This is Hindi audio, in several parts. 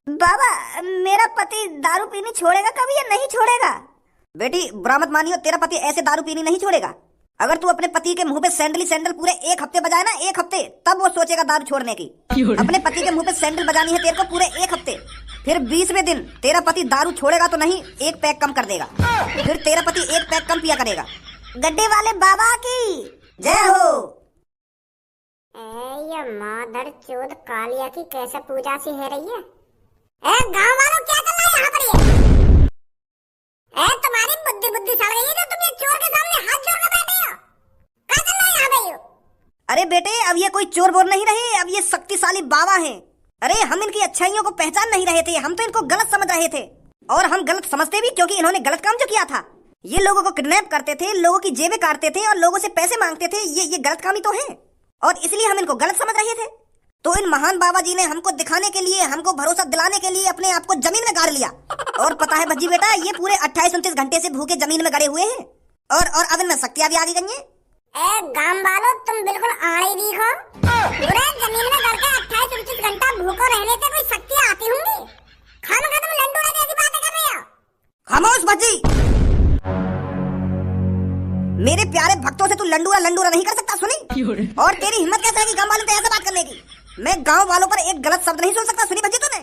बाबा, मेरा पति दारू पीनी छोड़ेगा कभी या नहीं छोड़ेगा? बेटी बुरा मत मानियो, तेरा पति ऐसे दारू पीनी नहीं छोड़ेगा। अगर तू अपने पति के मुंह पे सैंडल पूरे 1 हफ्ते बजाए ना, 1 हफ्ते, तब वो सोचेगा दारू छोड़ने की। अपने पति के मुंह पे सैंडल बजानी है तेरे को पूरे 1 हफ्ते, फिर 20वें दिन तेरा पति दारू छोड़ेगा तो नहीं, 1 पैक कम कर देगा, फिर तेरा पति 1 पैक कम पिया करेगा। गड्ढे वाले बाबा की जय हो। ये मादर चोद कालिया की कैसे पूजा सी है रही है। गांव वालों क्या चल रहा है यहाँ पर? ये तुम्हारी बुद्धि सड़ गई है जो तुम ये चोर के सामने हाथ जोड़ कर बैठे हो। क्या चल रहा है यहाँ पे? अरे बेटे, अब ये कोई चोर बोल नहीं रहे, अब ये शक्तिशाली बाबा हैं। अरे हम इनकी अच्छाइयों को पहचान नहीं रहे थे, हम तो इनको गलत समझ रहे थे, और हम गलत समझते भी क्योंकि इन्होंने गलत काम जो किया था। ये लोगों को किडनैप करते थे, लोगों की जेबें काटते थे और लोगों से पैसे मांगते थे। ये गलत काम ही तो है, और इसलिए हम इनको गलत समझ रहे थे। तो इन महान बाबा जी ने हमको दिखाने के लिए, हमको भरोसा दिलाने के लिए अपने आप को जमीन में गाड़ लिया। और पता है भज्जी बेटा, ये पूरे 28-29 घंटे से भूखे जमीन में गड़े हुए हैं, और अब इनमें शक्तियां भी आ गई है। गांव वालों, तुम बिल्कुल आड़े दी हो। पूरे जमीन में गड़ के 28-29 घंटा भूखो रहने से कोई शक्तियां आती होंगी? खामखा तुम लंडूरा जैसी बातें कर रहे हो। खामोश भज्जी, मेरे प्यारे भक्तों से तू लंडूरा नहीं कर सकता, सुनी? और तेरी हिम्मत कैसे है कि गांव वालों से ऐसे बात करने की? मैं गांव वालों पर एक गलत शब्द नहीं सुन सकता, सुनी भज्जी तूने?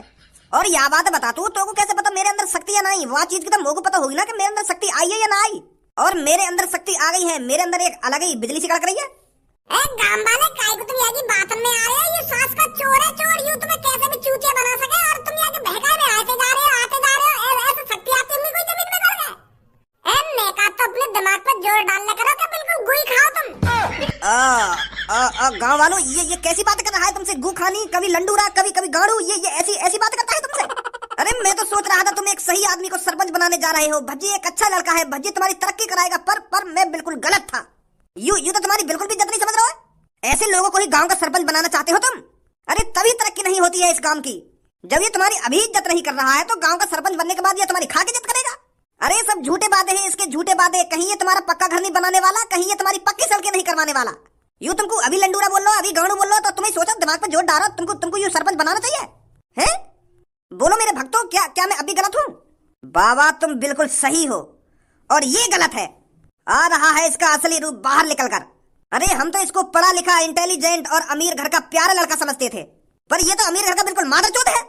और यह बात बता, तू तो कैसे पता मेरे अंदर शक्ति या नहीं? वह चीज की तो मोको पता होगी ना कि मेरे अंदर शक्ति आई है या ना आई। और मेरे अंदर शक्ति आ गई है, मेरे अंदर एक अलग ही बिजली सी कड़क रही है। गांव वाले काय को तुम यहाँ बात में आ रहे हो? ये सास का चोर है, चोर यूं तुम्हें कैसे भी चूतिया बना सके, और तुम यहाँ बहकाए में आते जा रहे हो। ऐसे शक्ति आती होंगी कोई जमीन में गड़ गए। मैं कहा तो अपने दिमाग पर जोर डालने करो कि बिल्कुल गुई खाओ तुम। गांव वालों, ये कैसी बात कर रहा है तुमसे? गू खानी, कभी लंडूरा, कभी गाड़ू, ये ऐसी बात करता है तुमसे? अरे मैं तो सोच रहा था तुम एक सही आदमी को सरपंच बनाने जा रहे हो। भज्जी एक अच्छा लड़का है, भज्जी तुम्हारी तरक्की कराएगा, पर मैं बिल्कुल गलत था। यू तो तुम्हारी बिल्कुल भी इज्जत नहीं समझ रहा है। ऐसे लोगों को ही गांव का सरपंच बनाना चाहते हो तुम? अरे तभी तरक्की नहीं होती है इस गांव की, जब ये तुम्हारी अभी इज्जत नहीं कर रहा है, तो गांव का सरपंच बनने के बाद ये तुम्हारी खा के इज्जत करेगा। अरे सब झूठे वादे हैं इसके, झूठे वादे। कहीं ये तुम्हारा पक्का घर नहीं बनाने वाला, कहीं ये तुम्हारी पक्की सड़कें नहीं करवाने वाला। यूं तुमको अभी लंडूरा बोल लो, अभी गांडू बोल लो, तो तुम्हें सोचो, दिमाग पे जोर डालो, तुमको यूं सरपंच बनाना चाहिए है? बोलो मेरे भक्तों, क्या मैं अभी गलत हूँ? बाबा तुम बिल्कुल सही हो, और ये गलत है। आ रहा है इसका असली रूप बाहर निकल कर। अरे हम तो इसको पढ़ा लिखा, इंटेलिजेंट और अमीर घर का प्यारा लड़का समझते थे, पर ये तो अमीर घर का बिल्कुल मादरचोद है।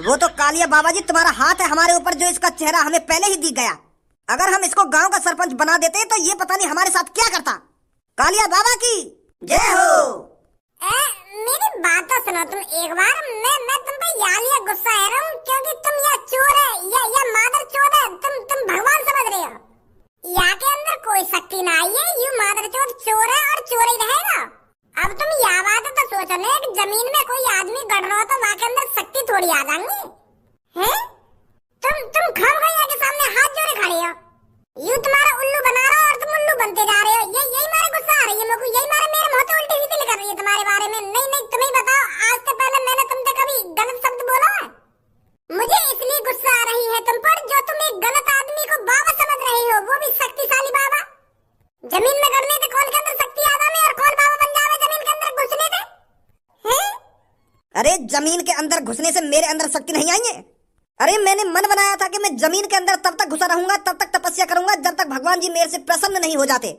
वो तो कालिया बाबा जी, तुम्हारा हाथ है हमारे ऊपर, जो इसका चेहरा हमें पहले ही दिख गया। अगर हम इसको गांव का सरपंच बना देते तो ये पता नहीं हमारे साथ क्या करता। कालिया बाबा की जय हो। मेरी बात तो सुनो तुम एक बार। मैं तुम पे यालिया गुस्सा आ रहा हूँ, क्योंकि तुम या चोर है या मादर चोद है, तुम भगवान समझ रहे हो। यहाँ के अंदर कोई शक्ति ना आई है, यू मादर चोर है और चोर ही रहेगा। अब तुम यह बात तो सोचो ना, कि जमीन में कोई आदमी गड़ रहा हो तो वहाँ के अंदर शक्ति थोड़ी आ जाएंगी है? तुम खम गया के सामने हाथ जोड़े खड़े हो। यू तुम्हारा उल्लू बना रहा हो और तुम उल्लू बनते जा रहे हो। यही मारे गुस्सा आ रही है मेरे को, यही मारे मेरे मुंह उल्टी सीधी निकल रही है तुम्हारे बारे में। नहीं तुम्हें बताओ, आज से पहले मैंने तुमसे कभी गलत शब्द बोला है? मुझे इसलिए गुस्सा आ रही है तुम पर, जो तुम एक गलत आदमी को बाबा समझ रही हो, वो भी शक्तिशाली बाबा। जमीन में गड़ने से कौन के अंदर शक्ति आ जाए और कौन बाबा बन जावे जमीन के अंदर घुसने से? अरे जमीन के अंदर घुसने से मेरे अंदर शक्ति नहीं आई है। अरे मैंने मन बनाया था कि मैं जमीन के अंदर तब तक घुसा रहूंगा, तब तक तपस्या करूंगा, जब तक भगवान जी मेरे से प्रसन्न नहीं हो जाते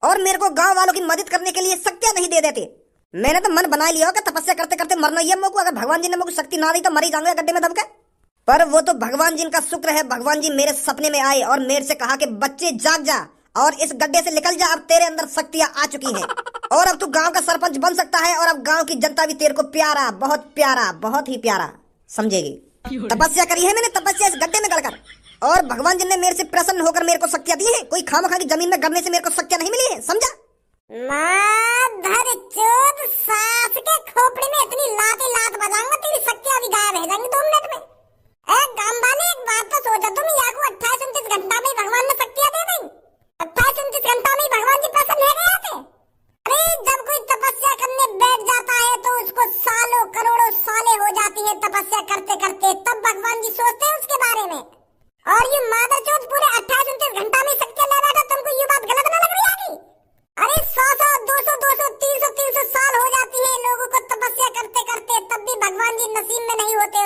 और मेरे को गांव वालों की मदद करने के लिए शक्तियां नहीं दे देते। मैंने तो मन बना लिया कि तपस्या करते करते मरना ही है मेरे को। अगर भगवान जी ने मेरे को शक्ति ना दी तो मर ही जाऊंगा गड्ढे में दब के। पर वो तो भगवान जी का शुक्र है, भगवान जी मेरे सपने में आए और मेरे से कहा कि बच्चे जाग जा और इस गड्ढे से निकल जा, अब तेरे अंदर शक्तियां आ चुकी हैं और अब तू गांव का सरपंच बन सकता है, और अब गांव की जनता भी तेरे को प्यारा, बहुत ही प्यारा समझेगी। तपस्या करी है मैंने, तपस्या इस गड्ढे में गड़कर, और भगवान जी ने मेरे से प्रसन्न होकर मेरे को शक्तियां दी है। कोई खामखा की जमीन में गड़ने से मेरे को शक्तियां नहीं मिली है, समझा? माधर चोद, सास के खोपड़ी में इतनी लात बजाऊंगा तेरी शक्तियां भी गायब हो जाएंगी 2 मिनट में। गांव वाले एक बात तो सोचो तुम, या को 28-29 घंटा में भगवान ने शक्तियां दे दी। 28-29 घंटा में भगवान जी प्रसन्न हो गए थे। अरे जब कोई तपस्या करने बैठ जाता है तो उसको सालों करोड़ों सालें हो जाती है तपस्या करते करते, तब भगवान जी सोचते हैं उसके बारे में। और ये मादरचोद पूरे 28-29 घंटा में शक्तियां ले बैठा, तुमको ये बात गलत ना लग रही है? अरे 100, 200, 300 साल हो जाती है लोगों को तपस्या करते करते, तब भी भगवान जी नसीब में नहीं होते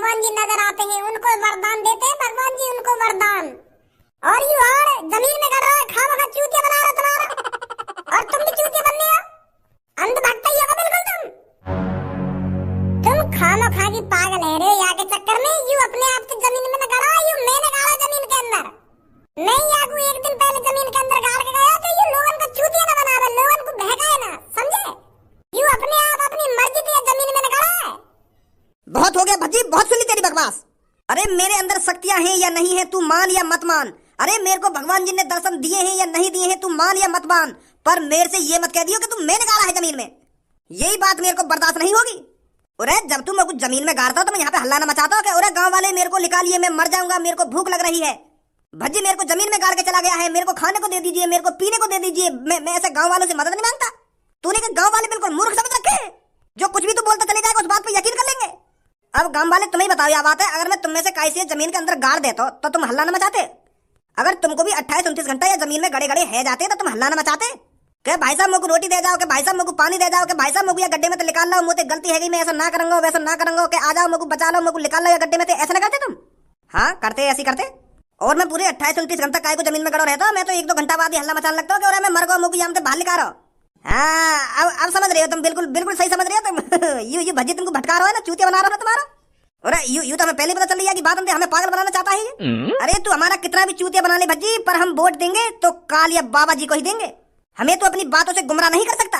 भगवान जी नजर आते हैं, उनको वरदान देते हैं भगवान जी, उनको वरदान। और यू और जमीन में कर रहा है, खामा चूतिया बना रहा तुम्हारा, और तुम भी चूतिया बनने हो, अंधभक्त ही हो बिल्कुल तुम खामा खा की पागल है रे। यहाँ के चक्कर में यू अपने आप को जमीन में न गाड़ा, यू मैंने गाड़ा जमीन के अंदर। मैं यहाँ को एक दिन पहले जमीन के अंदर गाड़ के गया तो यू लोगन को चूतिया न बनावे, लोगन को बहकाए ना, समझे? यू अपने आप अपनी मर्जी से जमीन में न गाड़ा है। बहुत हो गया भज्जी, बहुत सुनी तेरी बकवास। अरे मेरे अंदर शक्तियां हैं या नहीं है, तू मान या मत मान। अरे मेरे को भगवान जी ने दर्शन दिए हैं या नहीं दिए हैं, तू मान या मत मान, पर मेरे से ये मत कह दियो कि तू मैंने गाड़ा है जमीन में। यही बात मेरे को बर्दाश्त नहीं होगी। अरे जब तू मैं कुछ जमीन में गाड़ता तो मैं यहाँ पे हल्ला न मचाता कि अरे गांव वाले मेरे को निकालिए, मैं मर जाऊंगा, मेरे को भूख लग रही है। भज्जी मेरे को जमीन में गाड़ के चला गया है, मेरे को खाने को दे दीजिए, मेरे को पीने को दे दीजिए। मैं ऐसे गांव वालों से मदद नहीं मांगता। तूने कहा गांव वाले बिल्कुल मूर्ख समझ रखे हैं, जो कुछ भी तू बोलता चले जाएगा उस बात पे यकीन कर लेंगे। अब गांव वाले तुम्हें बताओ यह बात है, अगर मैं तुम में से कैसे जमीन के अंदर गाड़ देता तो तुम हल्ला न मचाते? अगर तुमको भी 28-29 घंटा या जमीन में गड़े गड़े है जाते तो तुम हल्ला न मचाते? कि भाई साहब मुझको रोटी दे जाओ, कि भाई साहब मुझको पानी दे जाओ, कि भाई साहब मुझको या गड्ढे में तो निकाल लो, मुझे गलती है मैं ऐसा ना करूंगा वैसा ना करूंगा, कि आ जाओ मुझको बचा लो, मुझको निकाल लो या गड्ढे में से, ऐसा ना करते तुम? हाँ करते, ऐसी करते। और मैं पूरे 28-29 घंटा काय को जमीन में गड़ो रहता, मैं तो 1-2 घंटा बाद ही हल्ला मचाने लगता हूँ कि मैं मर गया, मुझको यहाँ से बाहर निकाल रहा। हाँ अब समझ रहे हो तुम, बिल्कुल बिल्कुल सही समझ रहे हो तुम। यू भज्जी तुमको भटका रहा है ना, चूतिया बना रहा है तुम्हारा। अरे यू तो हमें पहले पता चल रही है कि बात हमें पागल बनाना चाहता है ये। अरे तू हमारा कितना भी चूतिया बना ले भज्जी, पर हम वोट देंगे तो कालिया बाबा जी को ही देंगे। हमें तो अपनी बातों से गुमराह नहीं कर सकता।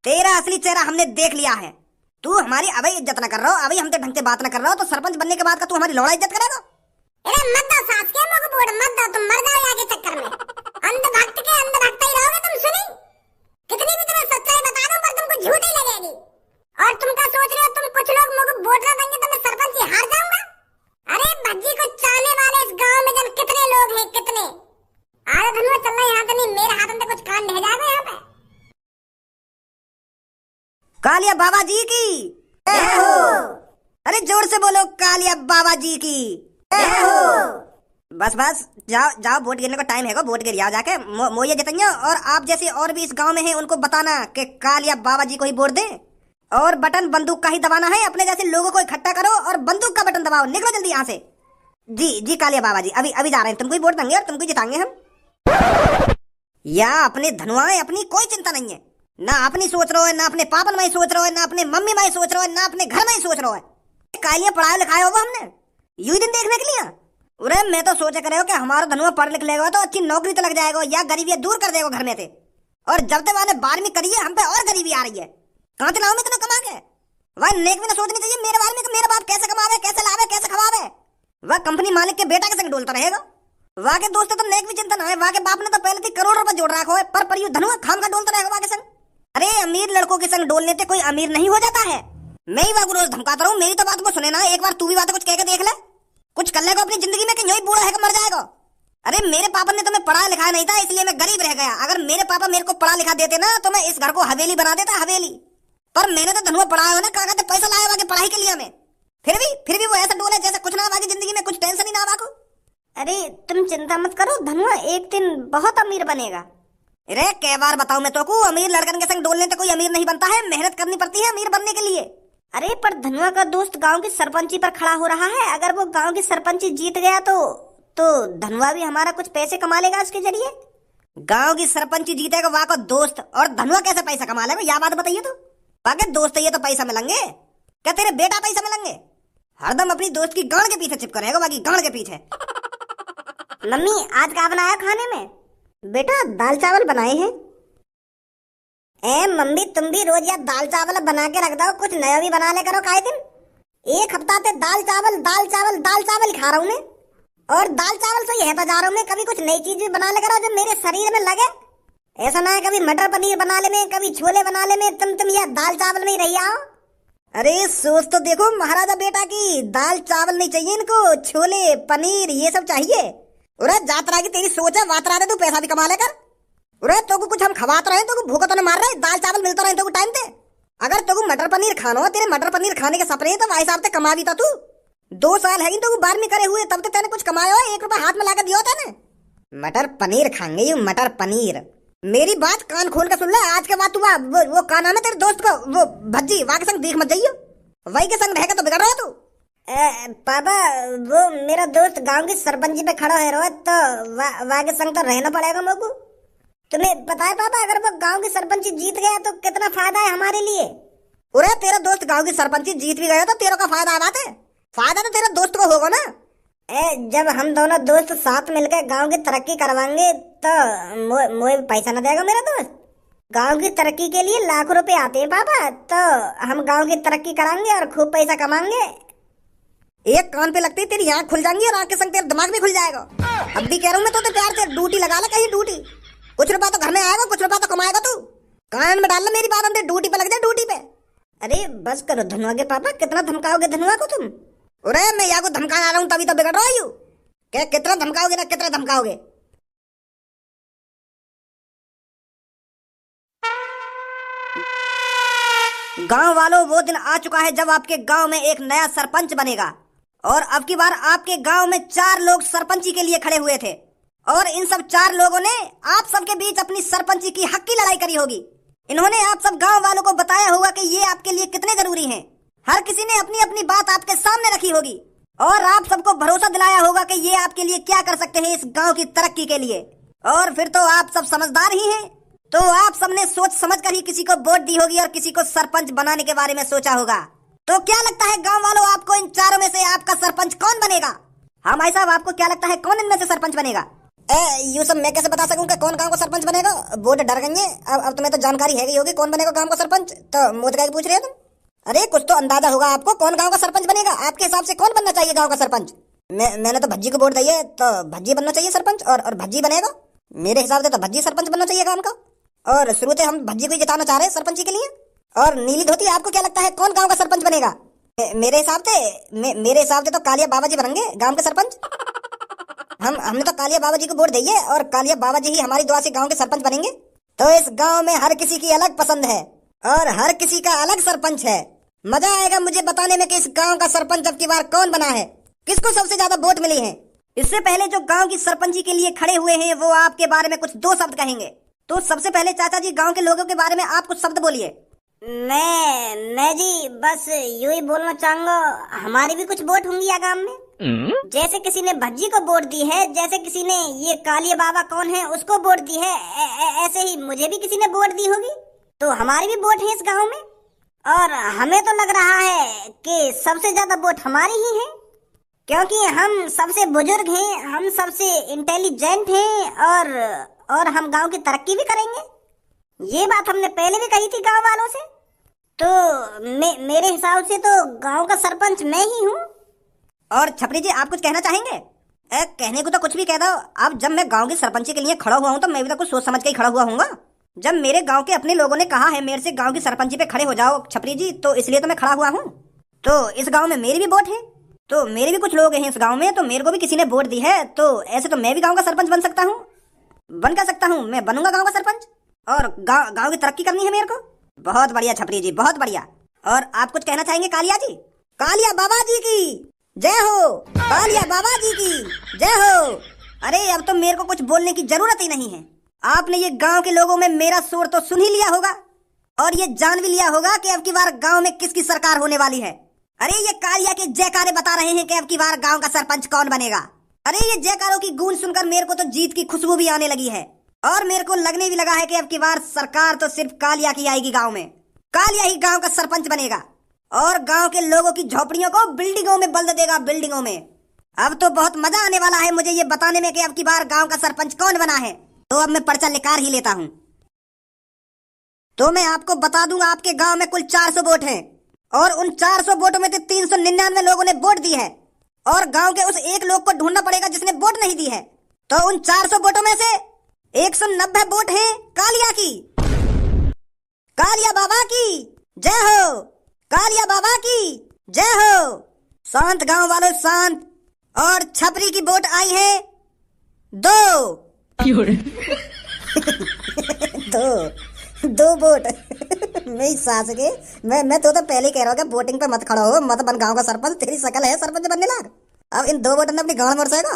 तेरा असली चेहरा हमने देख लिया है। तू हमारी अभी इज्जत न कर रहा हो, अभी हमसे ढंग से बात न कर रहा हो, तो सरपंच बनने के बाद का तू हमारी लौड़ा इज्जत करेगा? अरे मत दो सास के मुझको वोट मत दो, तुम मर जाओ आगे चक्कर में। अंधभक्त के अंधभक्त ही रहोगे तुम। सुनी कितनी भी तुम्हें सच्चाई बता दूं पर तुमको झूठ ही लगेगी। और तुम क्या सोच रहे हो तुम कुछ लोग मुझको वोट न देंगे तो मैं सरपंच ही हार जाऊंगा? अरे भज्जी को चाहने वाले इस गांव में जन कितने लोग हैं, कितने। अरे धनुआ चल रहा यहाँ तो नहीं, मेरे हाथ में कुछ कान ढह जाएगा यहाँ पे। कालिया बाबा जी की जय हो। अरे जोर से बोलो कालिया बाबा जी की जय हो। बस बस जाओ जाओ, वोट गिरने का टाइम है, वोट गिर जाओ जाके मोये जितैया। और आप जैसे और भी इस गांव में हैं उनको बताना कि कालिया बाबा जी को ही वोट दें, और बटन बंदूक का ही दबाना है। अपने जैसे लोगों को इकट्ठा करो और बंदूक का बटन दबाओ, निकलो जल्दी यहाँ से। जी कालिया बाबा जी अभी अभी जा रहे हैं, तुमको ही वोट देंगे और तुमको जिताएंगे हम। या अपने धनुआए अपनी कोई चिंता नहीं है, ना अपनी सोच रहे हो, ना अपने पापन में सोच रहे हो, ना अपने मम्मी में सोच रहे हो, ना अपने घर में सोच रहे हो। कालिया पढ़ाए लिखाए होगा हमने यू दिन देखने के लिए। अरे मैं तो सोचा करे हो कि हमारा धनुआ पढ़ लिख लेगा तो अच्छी नौकरी तो लग जाएगा, या गरीबी दूर कर देगा घर में से। और जब तक मैंने 12वीं करी है हम पे और गरीबी आ रही है। कहाँ चलाओ में इतना कमा के? वह नेक भी ना सोचनी चाहिए मेरे बारे में कि मेरा बाप कैसे कमावे, कैसे लावे, कैसे खवावे। वह कंपनी मालिक के बेटा के संग डोलता रहेगा। वहाँ के दोस्त तो नेक भी चिंता ना है, वहाँ के बाप ने तो पहले थी करोड़ रुपए जोड़ रखा है, पर यू धनुआ खाम का डोलता रहेगा वहाँ के संग। अरे अमीर लड़कों के संग डोलने से कोई अमीर नहीं हो जाता है। मैं ही वहाँ रोज धमकाता रहूं, मेरी तो बात को सुने ना, एक बार तू भी बात कुछ कह के देख ले, कुछ कर लेगा अपनी जिंदगी में कि यही बूढ़ा है मर जाएगा। अरे मेरे पापा ने तो मैं पढ़ा लिखा नहीं था, इसलिए मैं गरीब रह गया। अगर मेरे पापा मेरे को पढ़ा लिखा देते ना तो मैं इस घर को हवेली बना देता, हवेली। पर मैंने तो धनुआ पढ़ाया हो ना, कहा कहते पैसा लाया वाके पढ़ाई के लिए हमें। फिर भी वो ऐसा डोले जैसे कुछ ना वाकी जिंदगी में कुछ टेंशन ही ना वाको। अरे तुम चिंता मत करो, धनुआ एक दिन बहुत अमीर बनेगा। अरे कई बार बताऊं मैं तो को, अमीर लड़कन के संग डोलने से कोई अमीर नहीं बनता है, मेहनत करनी पड़ती है अमीर बनने के लिए। अरे पर धनुआ का दोस्त गांव की सरपंची पर खड़ा हो रहा है, अगर वो गांव की सरपंची जीत गया तो धनुआ भी हमारा कुछ पैसे कमा लेगा उसके जरिए। गांव की सरपंची जीतेगा वहाँ का दोस्त, और धनुआ कैसे पैसा कमा लेगा यह बात बताइए। तो बाकी दोस्त ये तो पैसा मिलेंगे, क्या तेरे बेटा पैसा मिलेंगे? हरदम अपनी दोस्त की गांड के पीछे चिपका रहेगा, बाकी गांड के पीछे। मम्मी आज क्या बनाया खाने में? बेटा दाल चावल बनाए हैं। मम्मी तुम भी रोज यार दाल चावल बना के रख दो, कुछ नया भी बना ले करो। खाए दिन एक हफ्ता से दाल चावल दाल चावल दाल चावल खा रहा हूँ मैं, और दाल चावल से यह बजा रहा हूँ मैं। कभी कुछ नई चीज भी बना ले करो जो मेरे शरीर में लगे। ऐसा ना है कभी मटर पनीर बना ले में, कभी छोले बना ले में, तुम यार दाल चावल में ही रही आओ। अरे सोच तो देखो महाराजा बेटा की, दाल चावल नहीं चाहिए इनको, छोले पनीर ये सब चाहिए। अरे जातरा की तेरी सोच है, वातरा दे तू पैसा भी कमा लेकर। अरे तो कुछ हम खवाते रहे तो भूखा तो नहीं मार रहे, दाल चावल मिलता रहे तो टाइम पे। अगर तो मटर पनीर खाना हो, तेरे मटर पनीर खाने के सपने तो भाई साहब से कमा भी था तू। 2 साल है तो 12वीं करे हुए तब तो तेने कुछ कमाया हो, 1 रुपया हाथ में लाकर दिया तेने। मटर पनीर खाएंगे यू, मटर पनीर। मेरी बात कान खोल कर सुन ले, आज के बाद तू वो का नाम है तेरे दोस्त को, वो भज्जी, वहां के संग देख मत जाइयो, वही के संग रहेगा तो बिगड़ रहा तू। पापा, वो मेरा दोस्त गांव की सरपंची पे खड़ा है रोज, तो वागे संग तो रहना पड़ेगा मेरे को। तुम्हें पता है पापा, अगर वो गांव की सरपंची जीत गया तो कितना फायदा है हमारे लिए। अरे तेरा दोस्त गांव की सरपंची जीत भी गया तो तेरे का फायदा बात है। फायदा तो तेरे दोस्त को होगा ना। जब हम दोनों दोस्त साथ मिलकर गांव की तरक्की करवाएंगे तो मोए पैसा न देगा मेरा दोस्त। गांव की तरक्की के लिए लाखों रुपए आते हैं पापा, तो हम गांव की तरक्की कराएंगे और खूब पैसा कमाएंगे। एक कान पे लगती तेरी आंख खुल जाएंगी और आंख के संग तेरा दिमाग भी खुल जाएगा। अब भी कह रहा हूँ मैं तो प्यार से ड्यूटी लगा ले कहीं ड्यूटी। कुछ रुपया तो घर में आएगा, कुछ रुपया तो कमाएगा तू। कान में डाल ले मेरी बात, हम ड्यूटी पे लग जाए ड्यूटी पे। अरे बस करो धनुआ के पापा, कितना धमकाओगे धनुआ को तुम। अरे मैं यहाँ को धमकाने आ रहा हूँ तभी तो बिगड़ रहा हूँ। क्या कितना धमकाओगे ना, कितना धमकाओगे। गांव वालों, वो दिन आ चुका है जब आपके गांव में एक नया सरपंच बनेगा। और अब की बार आपके गांव में 4 लोग सरपंची के लिए खड़े हुए थे और इन सब 4 लोगों ने आप सबके बीच अपनी सरपंची की हक की लड़ाई करी होगी। इन्होंने आप सब गांव वालों को बताया होगा कि ये आपके लिए कितने जरूरी हैं। हर किसी ने अपनी अपनी बात आपके सामने रखी होगी और आप सबको भरोसा दिलाया होगा कि ये आपके लिए क्या कर सकते हैं इस गांव की तरक्की के लिए। और फिर तो आप सब समझदार ही हैं, तो आप सबने सोच समझ कर ही किसी को वोट दी होगी और किसी को सरपंच बनाने के बारे में सोचा होगा। तो क्या लगता है गांव वालों, आपको इन 4 में से आपका सरपंच कौन बनेगा? हाँ भाई साहब, आपको क्या लगता है कौन इनमें से सरपंच बनेगा? ये सब मैं कैसे बता सकूं कि कौन गांव का सरपंच बनेगा। वोट डर गए। अब तुम्हें तो जानकारी है गई होगी कौन बनेगा गांव का सरपंच, तो मुझे पूछ रहे हो तुम। अरे कुछ तो अंदाजा होगा आपको कौन गांव का सरपंच बनेगा। आपके हिसाब से कौन बनना चाहिए गांव का सरपंच? मैंने तो भज्जी को वोट दी है, तो भज्जी बनना चाहिए सरपंच और भज्जी बनेगा। मेरे हिसाब से तो भज्जी सरपंच बनना चाहिए गांव का, और शुरू से हम भज्जी को जिताना चाह रहे हैं सरपंची के लिए। और नीली धोती, आपको क्या लगता है कौन गांव का सरपंच बनेगा? मेरे हिसाब से तो कालिया बाबा जी बनेंगे गांव के सरपंच। हमने तो कालिया बाबा जी को वोट दी है और कालिया बाबा जी ही हमारी दुआ से गांव के सरपंच बनेंगे। तो इस गांव में हर किसी की अलग पसंद है और हर किसी का अलग सरपंच है। मजा आएगा मुझे बताने में कि इस गांव का सरपंच अब की बार कौन बना है, किसको सबसे ज्यादा वोट मिली है। इससे पहले जो गांव की सरपंची के लिए खड़े हुए हैं वो आपके बारे में कुछ 2 शब्द कहेंगे। तो सबसे पहले चाचा जी, गांव के लोगों के बारे में आप कुछ शब्द बोलिए। मैं जी बस यूं ही बोलना चाहूंगा, हमारी भी कुछ वोट होंगी गांव में। जैसे किसी ने भज्जी को वोट दी है, जैसे किसी ने ये कालिया बाबा कौन है उसको वोट दी है, ऐसे ही मुझे भी किसी ने वोट दी होगी। तो हमारी भी वोट है इस गांव में और हमें तो लग रहा है कि सबसे ज्यादा वोट हमारी ही है, क्योंकि हम सबसे बुजुर्ग हैं, हम सबसे इंटेलिजेंट हैं और हम गांव की तरक्की भी करेंगे। ये बात हमने पहले भी कही थी गांव वालों से। तो मेरे हिसाब से तो गांव का सरपंच मैं ही हूँ। और छपरी जी, आप कुछ कहना चाहेंगे? कहने को तो कुछ भी कह दो। अब जब मैं गांव की सरपंची के लिए खड़ा हुआ हूँ तो मैं भी तो कुछ सोच समझ के ही खड़ा हुआ हूँगा। जब मेरे गांव के अपने लोगों ने कहा है मेरे से गांव की सरपंची पे खड़े हो जाओ छपरी जी, तो इसलिए तो मैं खड़ा हुआ हूँ। तो इस गांव में मेरी भी वोट है, तो मेरे भी कुछ लोग हैं इस गांव में, तो मेरे को भी किसी ने वोट दी है। तो ऐसे तो मैं भी गांव का सरपंच बन सकता हूँ, बन कर सकता हूँ। मैं बनूंगा गांव का सरपंच और गांव की तरक्की करनी है मेरे को। बहुत बढ़िया छपरी जी, बहुत बढ़िया। और आप कुछ कहना चाहेंगे कालिया जी? कालिया बाबा जी की जय हो, कालिया बाबा जी की जय हो। अरे अब तो मेरे को कुछ बोलने की जरूरत ही नहीं है। आपने ये गांव के लोगों में मेरा शोर तो सुन ही लिया होगा और ये जान भी लिया होगा कि अब की बार गांव में किसकी सरकार होने वाली है। अरे ये कालिया के जयकारे बता रहे हैं कि अब की बार गांव का सरपंच कौन बनेगा। अरे ये जयकारों की गूंज सुनकर मेरे को तो जीत की खुशबू भी आने लगी है और मेरे को लगने भी लगा है कि अब की बार सरकार तो सिर्फ कालिया की आएगी गांव में। कालिया ही गांव का सरपंच बनेगा और गांव के लोगों की झोपड़ियों को बिल्डिंगों में बदल देगा, बिल्डिंगों में। अब तो बहुत मजा आने वाला है मुझे ये बताने में कि अब की बार गांव का सरपंच कौन बना है। तो अब मैं पर्चा निकाल ही लेता हूँ। तो मैं आपको बता दूंगा, आपके गांव में कुल 400 वोट हैं और उन 400 वोटों में से 399 लोगों ने वोट दी है और गांव के उस एक लोग को ढूंढना पड़ेगा जिसने वोट नहीं दी है। तो उन 400 वोटों में से 190 वोट हैं कालिया की। कालिया बाबा की जय हो, कालिया बाबा की जय हो। शांत गांव वालों, शांत। और छपरी की वोट आई है 2 दो वोट। मेरी सास के मैं तो पहले ही कह रहा हूँ कि वोटिंग पे मत खड़ा हो, मत बन गांव का सरपंच। तेरी शकल है सरपंच बनने लाग। अब इन 2 वोटों ने अपनी गांव मरसेगा।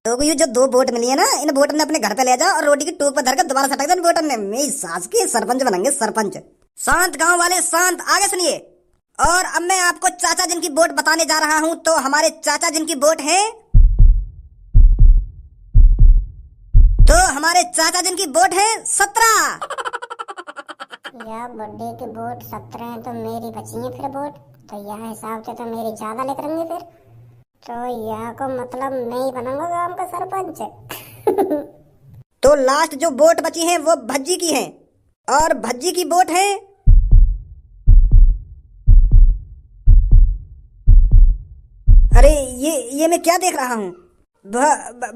तो ये जो 2 वोट मिली है ना, इन वोटों ने अपने घर पे ले जाओ और रोटी की टोक पर धरकर दोबारा सटक दे। वोटों ने मेरी सास की सरपंच बनेंगे, सरपंच। शांत गांव वाले, शांत। आगे सुनिए। और अब मैं आपको चाचा जिनकी वोट बताने जा रहा हूं। तो हमारे चाचा जिनकी वोट है, तो हमारे चाचा जिनकी वोट है 17। या बुड्ढे की वोट 17 है तो मेरी बची है फिर वोट, तो यह हिसाब से तो मेरी ज्यादा लेकर रहेंगे फिर। तो यह को मतलब मैं ही बनूंगा गांव का सरपंच। तो लास्ट जो वोट बची है वो भज्जी की है, और भज्जी की वोट है अरे ये मैं क्या देख रहा हूँ,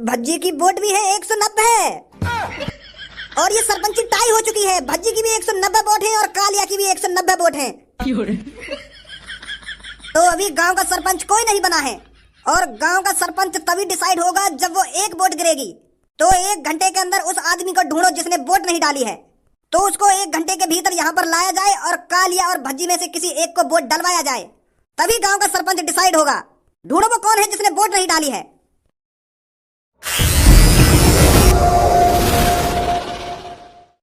भज्जी की वोट भी है 190। और ये सरपंची टाई हो चुकी है, भज्जी की भी 190 वोट है और कालिया की भी 190 वोट है। तो अभी गांव का सरपंच कोई नहीं बना है, और गांव का सरपंच तभी डिसाइड होगा जब वो एक वोट गिरेगी। तो 1 घंटे के अंदर उस आदमी को ढूंढो जिसने वोट नहीं डाली है, तो उसको 1 घंटे के भीतर यहाँ पर लाया जाए और कालिया और भज्जी में से किसी एक को वोट डलवाया जाए, तभी गांव का सरपंच डिसाइड होगा। ढूंढो वो कौन है जिसने वोट नहीं डाली है।